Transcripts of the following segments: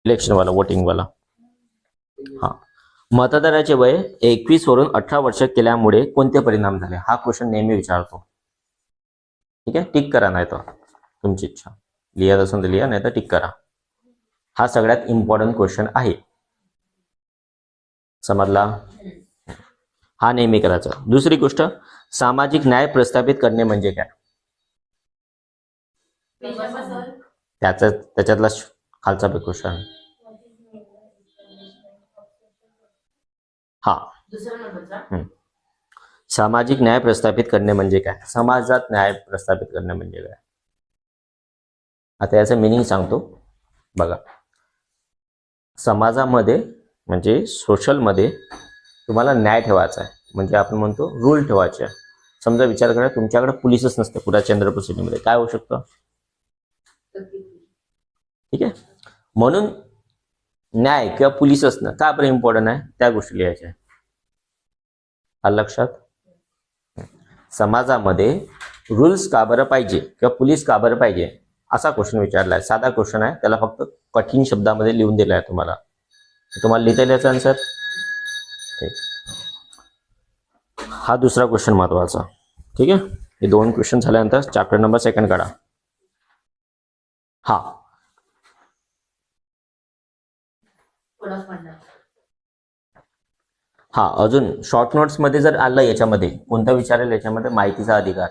Election वाला, voting वाला. हा. मतदाराचे वय 21 वरून 18 वर्ष केल्यामुळे कोणते परिणाम झाले? हा क्वेश्चन नेहमी विचारतो. ठीक आहे, टिक करा, नाही तर तुमची इच्छा, लिहित असेल तर लिहा, नाही तर टिक करा. हा सगळ्यात इम्पॉर्टंट क्वेश्चन आहे. समजला? हा नेहमी करायचा. दुसरी गोष्ट, सामाजिक न्याय प्रस्थापित करणे म्हणजे काय? त्याच्यातला खालचा क्वेश्चन. हा. सामाजिक न्याय प्रस्थापित करणे म्हणजे काय? समाजात न्याय प्रस्थापित करणे म्हणजे काय? आता याचं मिनिंग सांगतो बघा. समाजामध्ये म्हणजे सोशलमध्ये तुम्हाला न्याय ठेवायचा आहे, म्हणजे आपण म्हणतो रूल ठेवायचे आहे. समजा विचार करा, तुमच्याकडे पोलीसच नसते पुऱ्या चंद्रपूर सिटीमध्ये, काय होऊ शकतं? ठीक आहे, म्हणून न्याय किंवा पोलीस असणं का बरं इम्पॉर्टंट आहे, त्या गोष्टी लिहायच्या आहे. लक्षात? समाजामध्ये रूल्स का बरं पाहिजे किंवा पोलीस का बरं पाहिजे, असा क्वेश्चन विचारलाय. साधा क्वेश्चन आहे, त्याला फक्त कठीण शब्दामध्ये लिहून दिला आहे तुम्हाला. तुम्हाला लिहिता येईल याचा आन्सर. ठीक. हा दुसरा क्वेश्चन महत्वाचा. ठीक आहे, हे 2 क्वेश्चन झाल्यानंतर चॅप्टर नंबर 2 काढा. हा. हा, अजून शॉर्ट नोट्स मध्ये जर आलं, याच्यामध्ये कोणता विचारेल, याच्यामध्ये माहितीचा अधिकार.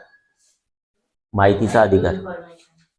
माहितीचा अधिकार